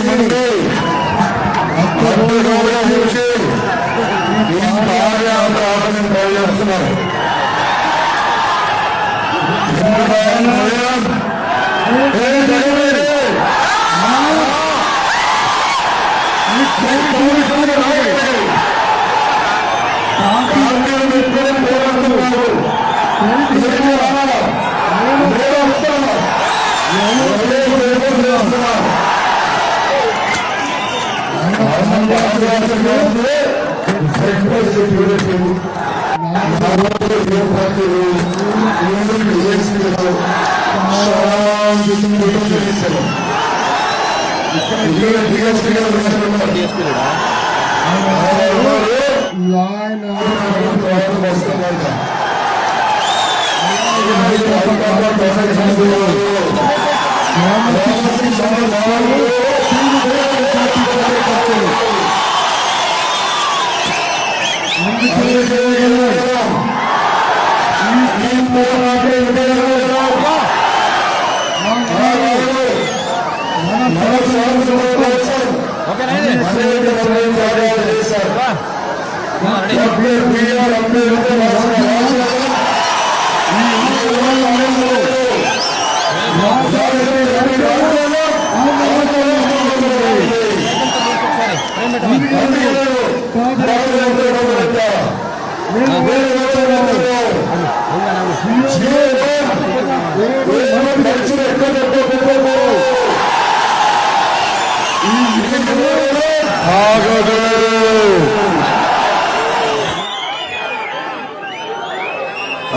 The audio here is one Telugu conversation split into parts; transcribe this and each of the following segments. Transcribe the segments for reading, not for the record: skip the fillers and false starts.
మంది బాగా ఆటని ట్రై చేస్తున్నారు.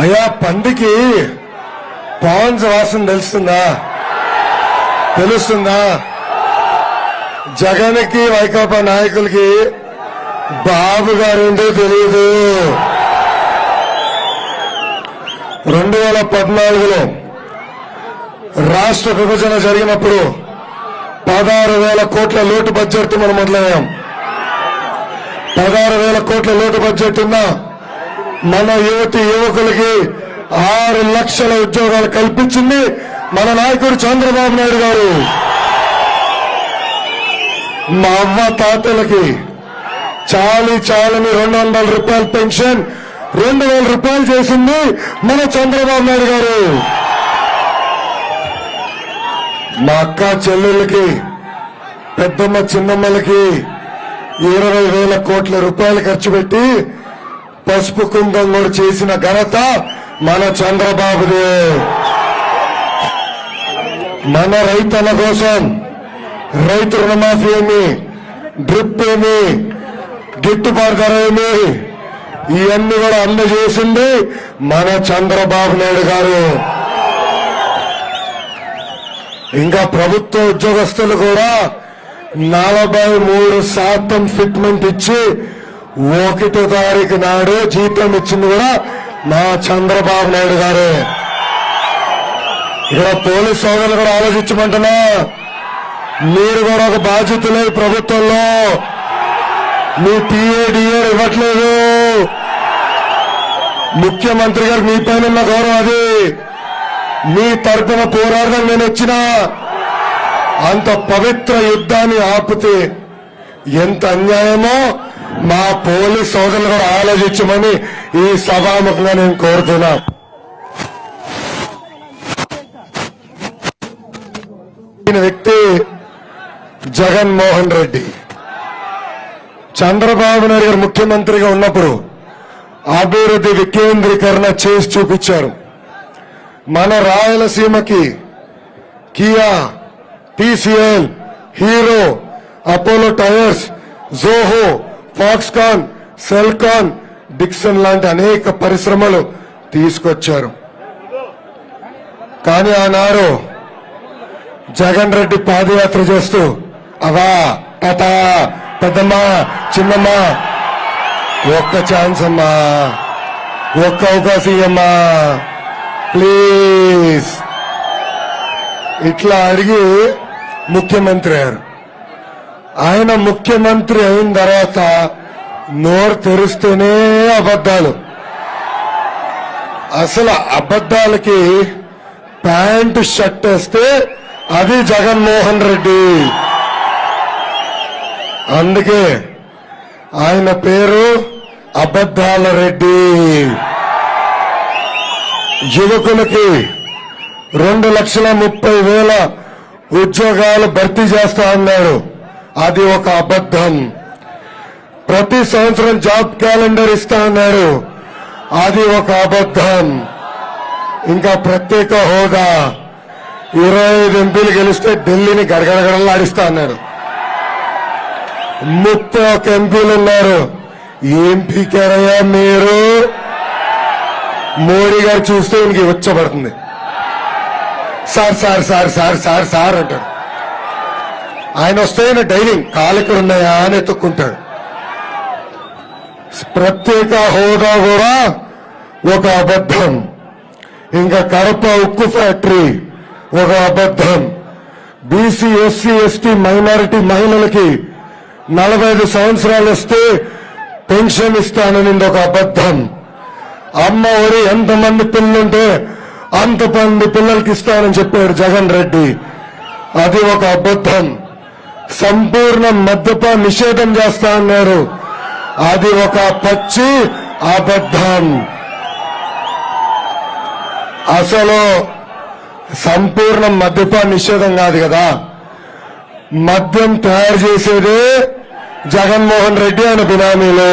అయ్యా, పందికి పాన్స్ వాసన తెలుస్తుందా? జగన్కి వైకాపా నాయకులకి బాబు గారేంటో తెలియదు. 2014లో రాష్ట్ర విభజన జరిగినప్పుడు 16,000 కోట్ల లోటు బడ్జెట్ మనం మొదలయ్యాం. 16,000 కోట్ల లోటు బడ్జెట్ ఉన్న మన యువకులకి 6 లక్షల ఉద్యోగాలు కల్పించింది మన నాయకుడు చంద్రబాబు నాయుడు గారు. మా అవ్వ తాతలకి చాలని 200 రూపాయల పెన్షన్ 2,000 రూపాయలు చేసింది మన చంద్రబాబు నాయుడు గారు. మా అక్క చెల్లెళ్ళకి, పెద్దమ్మ చిన్నమ్మలకి 20,000 కోట్ల రూపాయలు ఖర్చు పెట్టి పసుపు కుంకం కూడా చేసిన ఘనత మన చంద్రబాబుదే. మన రైతుల కోసం రైతు రుణమాఫీ ఏమి, డ్రిప్ ఏమి, గిట్టుబాటు ధర ఏమి, ఇవన్నీ కూడా అందజేసింది మన చంద్రబాబు నాయుడు గారు. ఇంకా ప్రభుత్వ ఉద్యోగస్తులు కూడా 43% ఫిట్మెంట్ ఇచ్చి 1వ తారీఖు నాడు జీతం ఇచ్చింది కూడా మా చంద్రబాబు నాయుడు గారు. ఇక్కడ పోలీస్ సోదరులు కూడా ఆలోచించమంటున్నా, మీరు కూడా ఒక బాధ్యతలే ప్రభుత్వంలో. మీ టీఏడిఏ ఇవ్వట్లేదు. ముఖ్యమంత్రి గారు మీ పైన ఉన్న గౌరవం అది. మీ తరపున పోరాడడం నేను వచ్చినా అంత పవిత్ర యుద్ధాన్ని ఆపితే ఎంత అన్యాయమో మా పోలీస్ సోదరులు కూడా ఆలోచించమని ఈ సభాముఖంగా నేను కోరుతున్నా. వ్యక్తి జగన్మోహన్ రెడ్డి. చంద్రబాబు నాయుడు గారు ముఖ్యమంత్రిగా ఉన్నప్పుడు అభివృద్ధి వికేంద్రీకరణ చేసి చూపించారు. మన రాయలసీమకి Kia, TCL, hero, Apollo tyres, Zoho, Foxconn, Celkon, Dixon లాంటి అనేక పరిశ్రమలు తీసుకొచ్చారు. కానీ ఆనాడు జగన్ రెడ్డి పాదయాత్ర చేస్తూ అవా తాత, పెద్దమ్మ, చిన్నమ్మ, ఒక్క ఛాన్స్ అమ్మా, ఒక్క అవకాశం అమ్మా ప్లీజ్ ఇట్లా అడిగి ముఖ్యమంత్రి అయ్యారు. ఆయన ముఖ్యమంత్రి అయిన తర్వాత నోరు తెరిస్తేనే అబద్ధాలు. అసలు అబద్ధాలకి ప్యాంటు షర్ట్ వేస్తే అది జగన్మోహన్ రెడ్డి. అందుకే ఆయన పేరు అబద్ధాల రెడ్డి. యువకులకి 2,30,000 ఉద్యోగాలు భర్తీ చేస్తా అన్నాడు. అది ఒక అబద్ధం. ప్రతి సంవత్సరం జాబ్ క్యాలెండర్ ఇస్తా అన్నాడు. అది ఒక అబద్ధం. ఇంకా ప్రత్యేక హోదా 25 ఎంపీలు గెలిస్తే ఢిల్లీని గడగడగడలాడిస్తా అన్నాడు. 31 ఎంపీలు ఉన్నారు. ఏం పీకారయ్యా మీరు? మోడీ గారు చూస్తే ఇంక వచ్చబడుతుంది. Sir sir sir sir sir sir అంటాడు. ఆయన వస్తే డైలీ కాలు ఇక్కడ ఉన్నాయా అని ఎత్తుక్కుంటాడు. ప్రత్యేక హోదా కూడా ఒక అబద్ధం. ఇంకా కడప ఉక్కు ఫ్యాక్టరీ ఒక అబద్ధం. బీసీ ఎస్సీ ఎస్టీ మైనారిటీ మహిళలకి 45 సంవత్సరాలు వస్తే పెన్షన్ ఇస్తానని ఒక అబద్ధం. అమ్మ ఒడి ఎంతమంది పిల్లలుంటే అంతమంది పిల్లలకి ఇస్తానని చెప్పాడు జగన్ రెడ్డి. అది ఒక అబద్ధం. సంపూర్ణ మద్యపాన నిషేధం చేస్తా అన్నారు. అది ఒక పచ్చి అబద్ధం. అసలు సంపూర్ణ మద్యపాన నిషేధం కాదు కదా, మద్యం తయారు చేసేదే జగన్మోహన్ రెడ్డి ఆయన బినామీలు,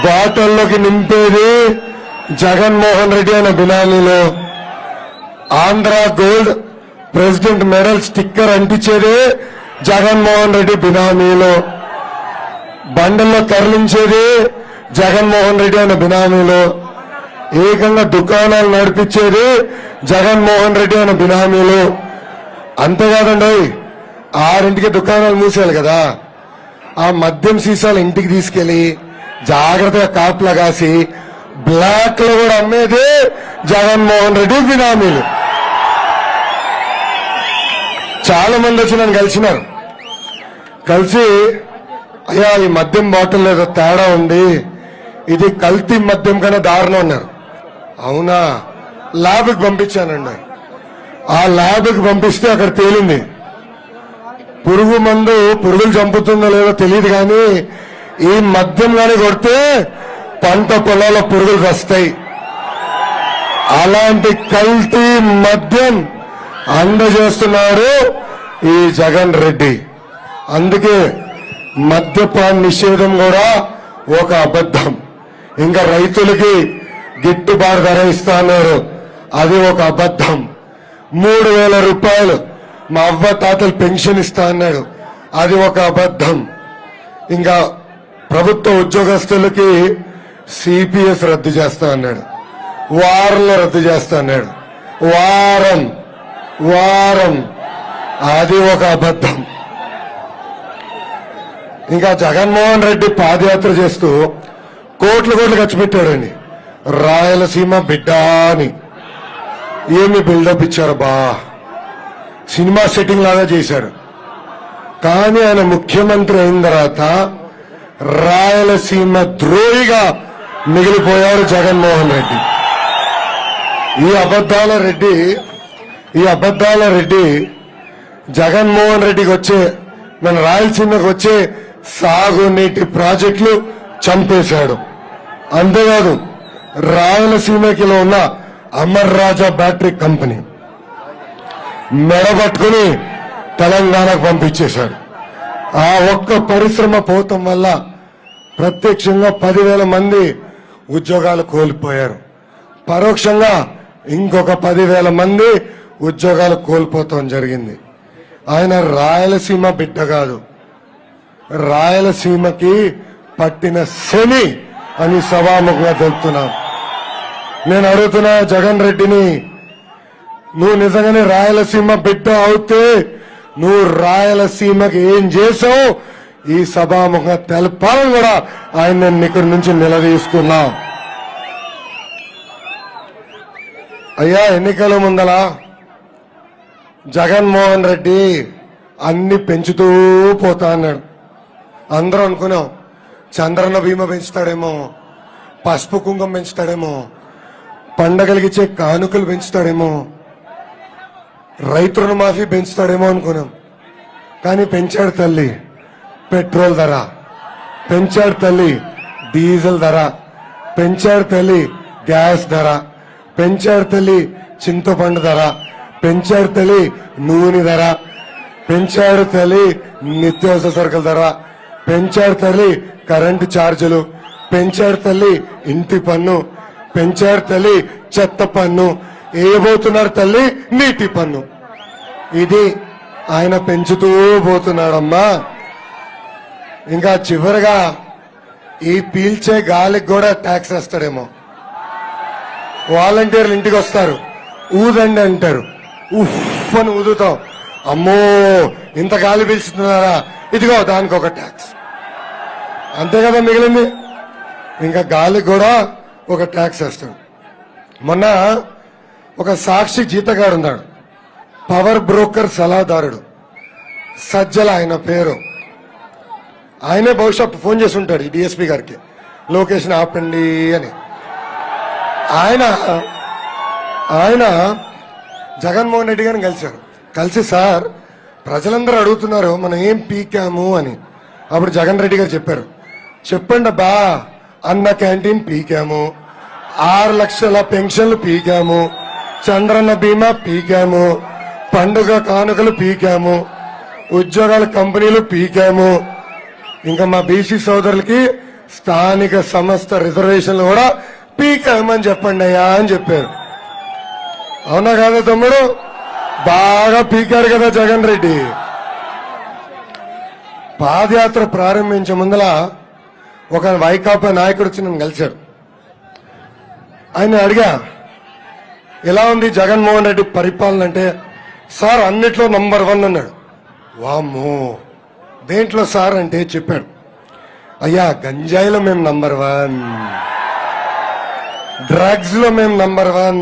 బాటల్లోకి నింపేది జగన్మోహన్ రెడ్డి ఆయన బినామీలు, Andhra gold president medal sticker అంటించేదే జగన్మోహన్ రెడ్డి బినామీలు, బండల్లో తరలించేది జగన్మోహన్ రెడ్డి ఆయన బినామీలు, ఏకంగా దుకాణాలు నడిపించేది జగన్మోహన్ రెడ్డి ఆయన బినామీలు. అంతేకాదండి, 6ంటికి దుకాణాలు మూసేయాలి కదా, ఆ మద్యం సీసాలు ఇంటికి తీసుకెళ్లి జాగ్రత్తగా కాపులా కాసి బ్లాక్ లో కూడా అమ్మేది జగన్మోహన్ రెడ్డి బినామీలు. చాలా మంది వచ్చి నన్ను కలిసినారు. కలిసి అయ్యా ఈ మద్యం బాటిల్ ఏదో తేడా ఉంది, ఇది కల్తీ మద్యం కన్నా దారుణం అన్నారు. అవునా, ల్యాబ్కి పంపించానండి. ఆ ల్యాబ్కి పంపిస్తే అక్కడ తేలింది పురుగు మందు పురుగులు చంపుతుందో లేదో తెలియదు కానీ ఈ మద్యం కానీ కొడితే పంట పొలాల పురుగులు వస్తాయి. అలాంటి కల్తీ మద్యం అందజేస్తున్నాడు ఈ జగన్ రెడ్డి. అందుకే మద్యపాన నిషేధం కూడా ఒక అబద్ధం. ఇంకా రైతులకి గిట్టుబాటు ధర ఇస్తా అన్నారు. అది ఒక అబద్ధం. 3,000 రూపాయలు మా అవ్వ తాతలు పెన్షన్ ఇస్తా అన్నాడు. అది ఒక అబద్ధం. ఇంకా ప్రభుత్వ ఉద్యోగస్తులకి సిపిఎస్ రద్దు చేస్తా అన్నాడు. వారంలో రద్దు చేస్తా అన్నాడు. వారం అది ఒక అబద్ధం. ఇంకా జగన్మోహన్ రెడ్డి పాదయాత్ర చేస్తూ కోట్లు ఖర్చు పెట్టాడండి. రాయలసీమ బిడ్డ అని ఏమి బిల్డప్ ఇచ్చారు బా, సినిమా సెట్టింగ్ లాగా చేశారు. కానీ ఆయన ముఖ్యమంత్రి అయిన తర్వాత రాయలసీమ ద్రోహిగా మిగిలిపోయారు జగన్మోహన్ రెడ్డి. ఈ అబద్ధాల రెడ్డి జగన్మోహన్ రెడ్డికి వచ్చే మన రాయలసీమకు వచ్చే సాగునీటి ప్రాజెక్టులు చంపేశాడు. అంతేకాదు రాయలసీమకిలో ఉన్న అమర్ రాజా బ్యాటరీ కంపెనీ మెడబట్టుకుని తెలంగాణకు పంపించేశాడు. ఆ ఒక్క పరిశ్రమ పోవటం వల్ల ప్రత్యక్షంగా 10,000 మంది ఉద్యోగాలు కోల్పోయారు. పరోక్షంగా ఇంకొక 10,000 మంది ఉద్యోగాలు కోల్పోతాం జరిగింది. ఆయన రాయలసీమ బిడ్డ కాదు, రాయలసీమకి పట్టిన శని అని సభాముఖంగా తెలుపుతున్నాం. నేను అడుగుతున్నా జగన్ రెడ్డిని, నువ్వు నిజంగానే రాయలసీమ బిడ్డ అవుతే నువ్వు రాయలసీమకి ఏం చేసావు ఈ సభాముఖంగా తెలపాలని కూడా ఆయన నేను ఇక్కడి నుంచి నిలదీస్తున్నా. అయ్యా, ఎన్నికల ముందల జగన్మోహన్ రెడ్డి అన్ని పెంచుతూ పోతా అన్నాడు. అందరూ అనుకున్నాం చంద్రన్న బీమా పెంచుతాడేమో, పసుపు కుంకుమ పెంచుతాడేమో, పండగలిగిచ్చే కానుకలు పెంచుతాడేమో, రైతు రుణమాఫీ పెంచుతాడేమో అనుకున్నాం. కానీ పెంచాడు తల్లి. పెట్రోల్ ధర పెంచాడు తల్లి, డీజిల్ ధర పెంచాడు తల్లి, గ్యాస్ ధర పెంచాడు తల్లి, చింతపండు ధర పెంచాడు తల్లి, నూనె ధర పెంచాడు తల్లి, నిత్యావసర సరుకుల ధర పెంచాడు తల్లి, కరెంటు ఛార్జీలు పెంచాడు తల్లి, ఇంటి పన్ను పెంచాడు తల్లి, చెత్త పన్ను వేయబోతున్నారు తల్లి, నీటి పన్ను. ఇది ఆయన పెంచుతూ పోతున్నాడమ్మా. ఇంకా చివరిగా ఈ పీల్చే గాలికి కూడా ట్యాక్స్ వేస్తాడేమో. వాలంటీర్లు ఇంటికి వస్తారు, ఊదండి అంటారు, ఉఫ్ అని ఊదుతాం, అమ్మో ఇంత గాలి పీల్చుతున్నారా, ఇదిగో దానికి ఒక ట్యాక్స్. అంతే కదా మిగిలింది. ఇంకా గాలికి కూడా ఒక ట్యాక్స్ వేస్తాడు. మొన్న ఒక సాక్షి జీతగాడు ఉన్నాడు, పవర్ బ్రోకర్ సలహాదారుడు, సజ్జల ఆయన పేరు. ఆయనే బహుశా ఫోన్ చేసి ఉంటాడు ఈ డిఎస్పీ గారికి, లొకేషన్ ఆపండి అని. ఆయన జగన్మోహన్ రెడ్డి గారిని కలిశారు. కలిసి సార్ ప్రజలందరూ అడుగుతున్నారు మనం ఏం పీకాము అని. అప్పుడు జగన్ రెడ్డి గారు చెప్పారు, చెప్పండి బా, అన్న క్యాంటీన్ పీకాము, 6 లక్షల పెన్షన్లు పీకాము, చంద్రన్న బీమా పీకాము, పండుగ కానుకలు పీకాము, ఉద్యోగాల కంపెనీలు పీకాము, ఇంకా మా బీసీ సోదరులకి స్థానిక సంస్థ రిజర్వేషన్లు కూడా పీకామని చెప్పండి అయ్యా అని చెప్పారు. అవునా కాదా తమ్ముడు? బాగా పీకాడు కదా జగన్ రెడ్డి. పాదయాత్ర ప్రారంభించే ముందల ఒక వైకాపా నాయకుడు వచ్చి నన్ను కలిశాడు. ఆయన అడిగా, ఎలా ఉంది జగన్మోహన్ రెడ్డి పరిపాలన అంటే, సార్ అన్నిట్లో నంబర్ 1 అన్నాడు. వామ్మో దేంట్లో సార్ అంటే చెప్పాడు, అయ్యా గంజాయిలో మేము నంబర్ 1, డ్రగ్స్ లో మేము నంబర్ 1,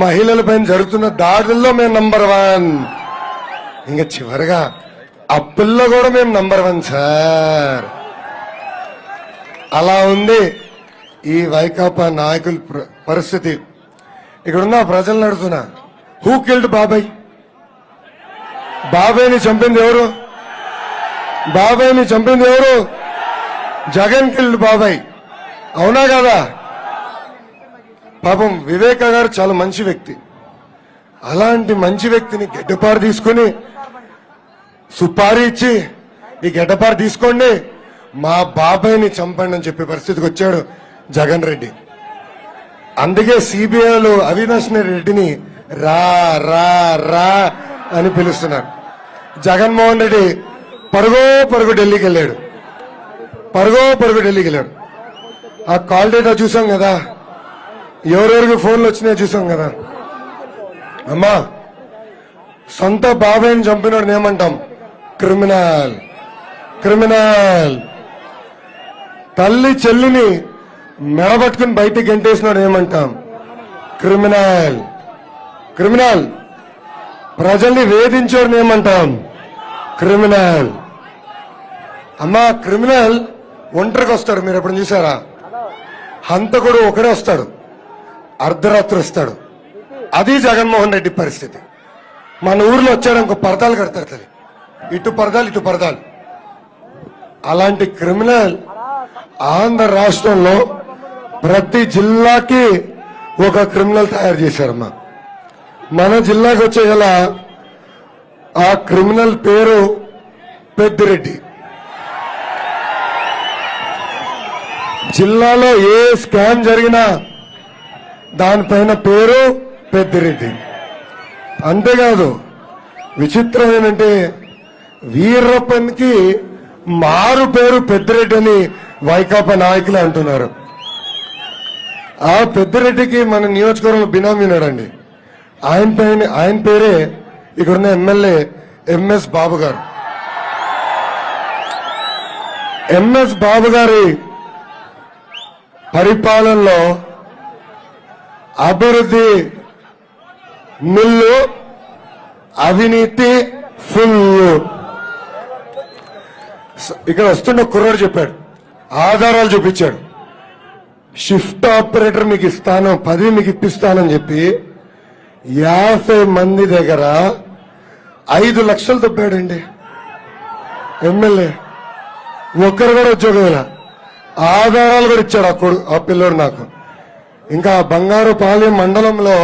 మహిళలపైన జరుగుతున్న దాడుల్లో మేము నంబర్ 1, ఇంకా చివరిగా అప్పుల్లో కూడా మేము నంబర్ 1 సార్. అలా ఉంది ఈ వైకాపా నాయకుల పరిస్థితి. ఇక్కడున్న ప్రజలను అడుగుతున్నా, హూ కిల్డ్ బాబాయ్? బాబాయ్ని చంపింది ఎవరు? బాబాయ్ని చంపింది ఎవరు? జగన్ కిల్డ్ బాబాయ్. అవునా కదా? పాపం వివేక గారు చాలా మంచి వ్యక్తి. అలాంటి మంచి వ్యక్తిని గడ్డపారు తీసుకుని సుపారీ ఇచ్చి, ఈ గడ్డపారు తీసుకోండి మా బాబాయ్ని చంపండి అని చెప్పే పరిస్థితికి వచ్చాడు జగన్ రెడ్డి. అందుకే సిబిఐలు అవినాష్ రెడ్డిని రా రా రా అని పిలుస్తున్నారు. జగన్మోహన్ రెడ్డి పరుగు ఢిల్లీకి వెళ్ళాడు, పరుగు ఢిల్లీకి వెళ్ళాడు. ఆ కాల్ డేటా చూసాం కదా, ఎవరెవరికి ఫోన్లు వచ్చినాయో చూసాం కదా. అమ్మా సొంత బాబాయ్ని చంపినోడిని ఏమంటాం? క్రిమినల్. క్రిమినల్. తల్లి చెల్లిని మెడబట్టుకుని బయటికి గెంటేసినాడు ఏమంటాం? క్రిమినల్. క్రిమినల్. ప్రజల్ని వేధించోడిని ఏమంటాం? క్రిమినల్. అమ్మా క్రిమినల్ ఒంటరికి వస్తాడు, మీరు ఎప్పుడు చూసారా? హంతకుడు ఒకడే వస్తాడు, అర్ధరాత్రి వస్తాడు. అది జగన్మోహన్ రెడ్డి పరిస్థితి. మన ఊర్లో వచ్చాడు ఇంకో పరదాలు కడతారు, ఇటు పరదాలు ఇటు పరదాలు. అలాంటి క్రిమినల్ ఆంధ్ర రాష్ట్రంలో ప్రతి జిల్లాకి ఒక క్రిమినల్ తయారు చేశారమ్మా. మన జిల్లాకి వచ్చే గల ఆ క్రిమినల్ పేరు పెద్దిరెడ్డి. జిల్లాలో ఏ స్కామ్ జరిగినా దానిపైన పేరు పెద్దిరెడ్డి. అంతేకాదు విచిత్రం ఏంటంటే వీరప్పన్కి మారు పేరు పెద్దిరెడ్డి అని వైకాపా నాయకులు అంటున్నారు. ఆ పెద్దిరెడ్డికి మన నియోజకవర్గంలో బినామీ ఉన్నాడండి. ఆయన పేరే ఇక్కడున్న ఎమ్మెల్యే ఎంఎస్ బాబు గారు. ఎంఎస్ బాబు గారి పరిపాలనలో అభివృద్ధి నిల్లు, అవినీతి ఫుల్. ఇక్కడ వస్తున్న కుర్రాడు చెప్పాడు, ఆధారాలు చూపించాడు. షిఫ్ట్ ఆపరేటర్ మీకు ఇస్తాను, 10 మీకు ఇప్పిస్తానని చెప్పి 50 మంది దగ్గర 5 లక్షలు తప్పాడండి. ఎమ్మెల్యే ఒక్కరు కూడా ఉద్యోగం ఇలా ఆధారాలు కూడా ఇచ్చాడు ఆ పిల్లోడు నాకు. ఇంకా బంగారుపాలెం మండలంలో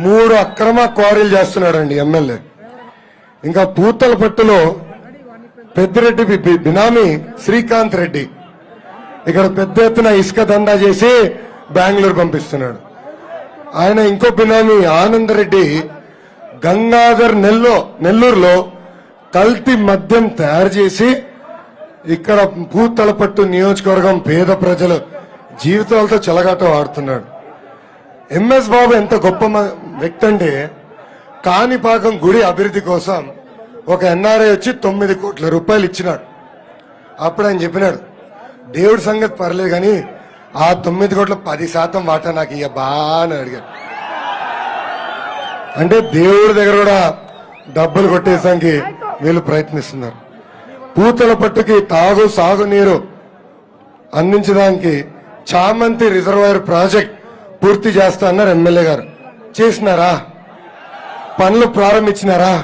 3 అక్రమ క్వారీలు చేస్తున్నాడండి ఎమ్మెల్యే. ఇంకా పూతలపట్టులో పెద్దిరెడ్డి బినామీ శ్రీకాంత్ రెడ్డి ఇక్కడ పెద్ద ఎత్తున ఇసుక దందా చేసి బెంగళూరు పంపిస్తున్నాడు. ఆయన ఇంకో బినామీ ఆనందరెడ్డి గంగాధర్ నెల్లూరులో కల్తీ మద్యం తయారు చేసి ఇక్కడ పూతలపట్టు నియోజకవర్గం పేద ప్రజలు జీవితాలతో చెలగాటం ఆడుతున్నాడు. ఎంఎస్ బాబు ఎంత గొప్ప వ్యక్తి అంటే కాణిపాకం గుడి అభివృద్ధి కోసం ఒక ఎన్ఆర్ఐ వచ్చి 9 కోట్ల రూపాయలు ఇచ్చినాడు. అప్పుడు ఆయన చెప్పినాడు, దేవుడి సంగతి పర్లేదు కానీ ఆ 9 కోట్ల 10% వాటా నాకు ఇయ్య బాగా అడిగాడు. అంటే దేవుడి దగ్గర కూడా డబ్బులు కొట్టేసానికి వీళ్ళు ప్రయత్నిస్తున్నారు. పూతల పట్టుకి సాగునీరు అందించడానికి చామంతి రిజర్వాయర్ ప్రాజెక్ట్ పూర్తి చేస్తా అన్నారు ఎమ్మెల్యే గారు. చేసినారా? పనులు ప్రారంభించినారా?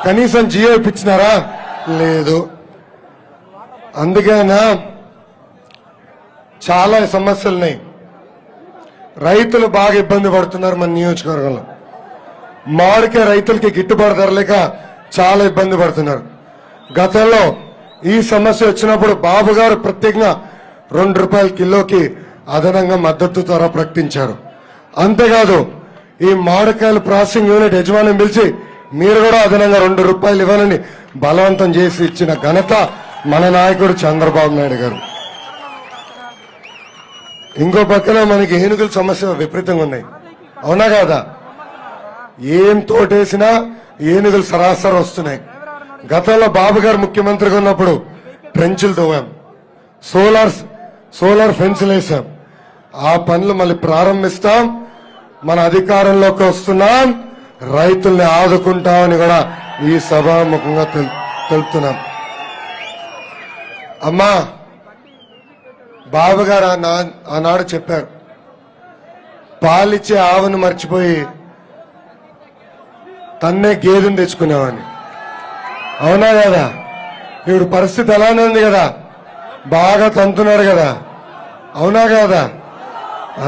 కనీసం జియో ఇప్పించినారా? లేదు. అందుకైనా చాలా సమస్యలున్నాయి. రైతులు బాగా ఇబ్బంది పడుతున్నారు మన నియోజకవర్గంలో. మామిడికాయ రైతులకి గిట్టుబాటు ధర లేక చాలా ఇబ్బంది పడుతున్నారు. గతంలో ఈ సమస్య వచ్చినప్పుడు బాబు గారు ప్రత్యేకంగా ₹2 కిలోకి అదనంగా మద్దతు ధర ప్రకటించారు. అంతేకాదు ఈ మామిడికాయల ప్రాసెసింగ్ యూనిట్ యజమాని పిలిచి మీరు కూడా అదనంగా ₹2 ఇవ్వాలని బలవంతం చేసి ఇచ్చిన ఘనత మన నాయకుడు చంద్రబాబు నాయుడు గారు. ఇంకో పక్కన మనకి ఏనుగుల సమస్య విపరీతంగా ఉన్నాయి. అవునా కాదా? ఏం తోటేసినా ఏనుగులు సరాసరి వస్తున్నాయి. గతంలో బాబు గారు ముఖ్యమంత్రిగా ఉన్నప్పుడు ట్రెంచులు తవ్వాం, సోలార్ ఫెన్సులు వేసాం. ఆ పనులు మళ్ళీ ప్రారంభిస్తాం. మన అధికారంలోకి వస్తున్నాం, రైతుల్ని ఆదుకుంటామని కూడా ఈ సభాముఖంగా తెలుపుతున్నాం. అమ్మా, బాబు గారు ఆనాడు చెప్పారు, పాలిచ్చే ఆవును మర్చిపోయి తన్నే గేదెను తెచ్చుకునేవాడిని. అవునా కదా? ఇప్పుడు పరిస్థితి అలానే ఉంది కదా, బాగా తంతున్నాడు కదా. అవునా కదా?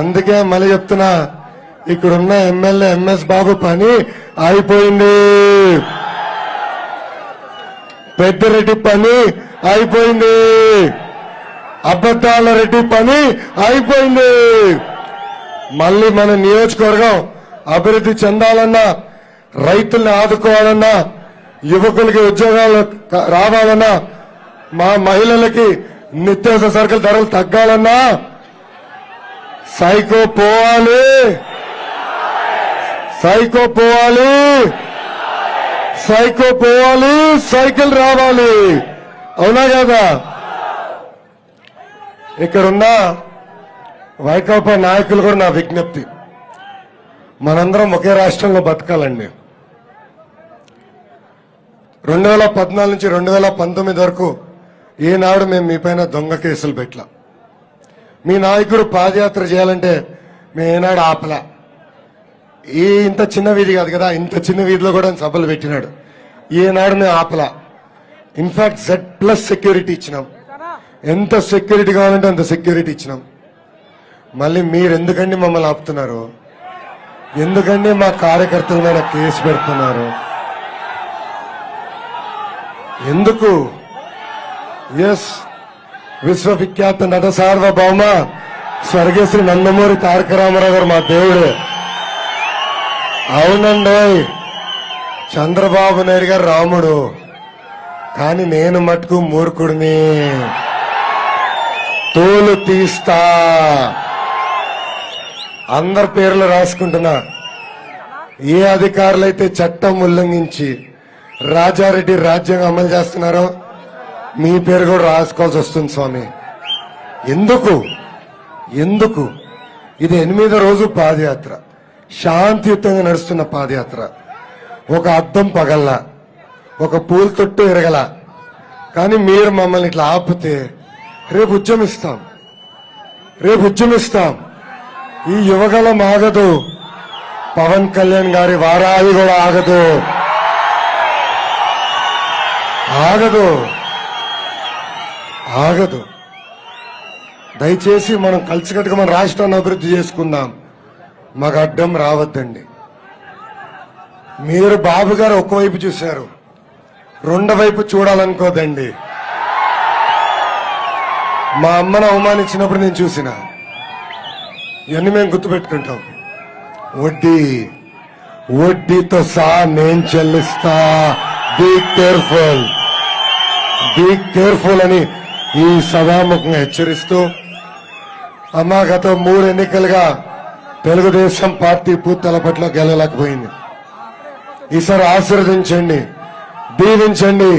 అందుకే మళ్ళీ చెప్తున్నా, ఇక్కడున్న ఎమ్మెల్యే ఎంఎస్ బాబు పని అయిపోయింది. పెద్దిరెడ్డి పని అయిపోయింది. అబద్దాల రెడ్డి పని అయిపోయింది. మళ్ళీ మన నియోజకవర్గం అభివృద్ధి చెందాలన్నా, రైతుల్ని ఆదుకోవాలన్నా, యువకులకి ఉద్యోగాలు రావాలన్నా, మా మహిళలకి నిత్యావసర సరుకుల ధరలు తగ్గాలన్నా సైకో పోవాలి, సైకిల్ రావాలి. అవునా కదా? ఇక్కడున్న వైకాపా నాయకులు కూడా నా విజ్ఞప్తి, మనందరం ఒకే రాష్ట్రంలో బతకాలండి. 2014 నుంచి 2019 వరకు ఈనాడు మేము మీ పైన దొంగ కేసులు పెట్టలా. మీ నాయకుడు పాదయాత్ర చేయాలంటే మేము ఏనాడు ఆపలా. ఇంత చిన్న వీధి కాదు కదా, ఇంత చిన్న వీధిలో కూడా సభలు పెట్టినాడు. ఈనాడు మేము ఆపలా. ఇన్ఫాక్ట్ Z+ సెక్యూరిటీ ఇచ్చినాం. ఎంత సెక్యూరిటీ కావాలంటే అంత సెక్యూరిటీ ఇచ్చినాం. మళ్ళీ మీరు ఎందుకండి మమ్మల్ని ఆపుతున్నారు? ఎందుకండి మా కార్యకర్తల మీద కేసు పెడుతున్నారు? ఎందుకు? ఎస్, విశ్వవిఖ్యాత నట సార్వభౌమ స్వర్గశ్రీ నందమూరి తారక రామారావు గారు మా దేవుడు. అవునండి, చంద్రబాబు నాయుడు గారు రాముడు, కానీ నేను మటుకు మూర్ఖుడిని. తోలు తీస్తా, అందరి పేర్లు రాసుకుంటున్నా. ఏ అధికారులైతే చట్టం ఉల్లంఘించి రాజారెడ్డి రాజ్యాంగం అమలు చేస్తున్నారో మీ పేరు కూడా రాసుకోవాల్సి వస్తుంది స్వామి. ఎందుకు? ఇది 8వ రోజు పాదయాత్ర, శాంతియుతంగా నడుస్తున్న పాదయాత్ర. ఒక అద్దం పగల్లా, ఒక పూల తొట్టు ఎరగల. కానీ మీరు మమ్మల్ని ఇట్లా ఆపితే రేపు ఉద్యమిస్తాం. ఈ యువగలం ఆగదు, పవన్ కళ్యాణ్ గారి వారాయి కూడా ఆగదు. ఆగదు. దయచేసి మనం కలిసికట్టుగా మన రాష్ట్రాన్ని అభివృద్ధి చేసుకుందాం. మాకు అడ్డం రావద్దండి. మీరు బాబు గారు ఒకవైపు చూశారు, రెండో వైపు చూడాలనుకోదండి. మా అమ్మను అవమానించినప్పుడు నేను చూసిన ఇవన్నీ మేము గుర్తుపెట్టుకుంటాం. వడ్డీతో సహా నేను చెల్లిస్తా, బీ కేర్ఫుల్ అని ఈ సభాముఖంగా హెచ్చరిస్తూ, అమ్మా గత 3 ఎన్నికలుగా తెలుగుదేశం పార్టీ పూర్తల పట్ల గెలలేకపోయింది. ఈసారి ఆశీర్వదించండి, దీవించండి.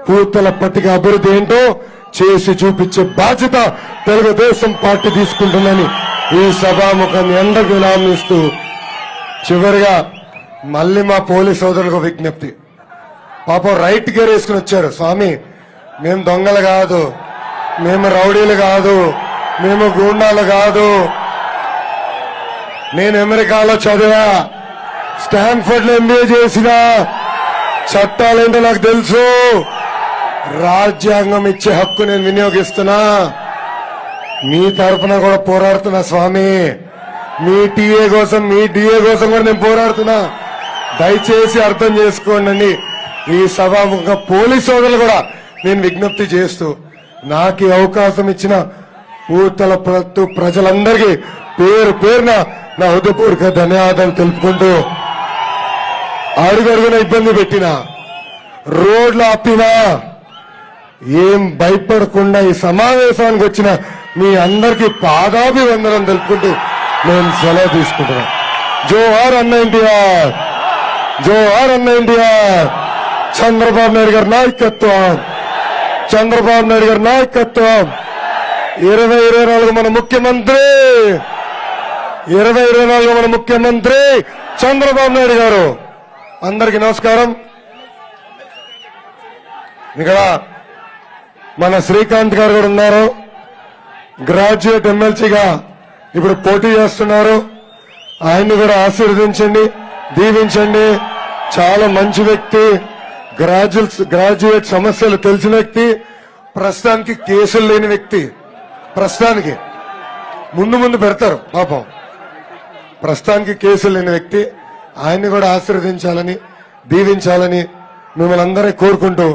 పూర్తల పట్టిక అభివృద్ధి ఏంటో చేసి చూపించే బాధ్యత తెలుగుదేశం పార్టీ తీసుకుంటుందని ఈ సభాముఖాన్ని ఎండకు విరామిస్తూ, చివరిగా మళ్ళీ మా పోలీస్ సోదరులకు విజ్ఞప్తి. పాపం రైట్ గేర్ వేసుకుని వచ్చారు. స్వామి, మేము దొంగలు కాదు, మేము రౌడీలు కాదు, మేము గూండాలు కాదు. నేను అమెరికాలో చదివా, స్టాన్ఫర్డ్ లో ఎంబీఏ చేసిన, చట్టాలేంటో నాకు తెలుసు. రాజ్యాంగం ఇచ్చే హక్కు నేను వినియోగిస్తున్నా. మీ తరఫున కూడా పోరాడుతున్నా స్వామి. మీ టీఏ కోసం, మీ డిఏ కోసం కూడా నేను పోరాడుతున్నా. దయచేసి అర్థం చేసుకోండి. ఈ సభాముఖంగా పోలీసు సోదరులు కూడా నేను విజ్ఞప్తి చేస్తూ, నాకు ఈ అవకాశం ఇచ్చిన పూతల ప్రజలందరికీ పేరు పేరున నా హృదయపూర్వక ధన్యవాదాలు తెలుపుకుంటూ, అడుగడుగున ఇబ్బంది పెట్టినా, రోడ్లు ఆపినా ఏం భయపడకుండా ఈ సమావేశానికి వచ్చిన మీ అందరికీ పాదాభివందనం తెలుపుకుంటూ నేను సెలవు తీసుకుంటున్నా. జోహార్ అన్న ఎన్టీఆర్, జోహార్ అన్న ఎన్టీఆర్. చంద్రబాబు నాయుడు గారి నాయకత్వం, చంద్రబాబు నాయుడు గారి నాయకత్వం. 2024 మన ముఖ్యమంత్రి, 2024 మన ముఖ్యమంత్రి చంద్రబాబు నాయుడు గారు. అందరికీ నమస్కారం. ఇక్కడ మన శ్రీకాంత్ గారు కూడా ఉన్నారు, గ్రాడ్యుయేట్ ఎమ్మెల్సీగా ఇప్పుడు పోటీ చేస్తున్నారు. ఆయన్ని కూడా ఆశీర్వదించండి, దీవించండి. చాలా మంచి వ్యక్తి, గ్రాడ్యుయేట్ సమస్యలు తెలిసిన వ్యక్తి, ప్రస్తుతానికి కేసులు లేని వ్యక్తి. ప్రస్తుతానికి ముందు పెడతారు పాపం, ప్రస్తుతానికి కేసులు లేని వ్యక్తి. ఆయన్ని కూడా ఆశీర్వదించాలని, దీవించాలని మిమ్మల్ని అందరినీ కోరుకుంటూ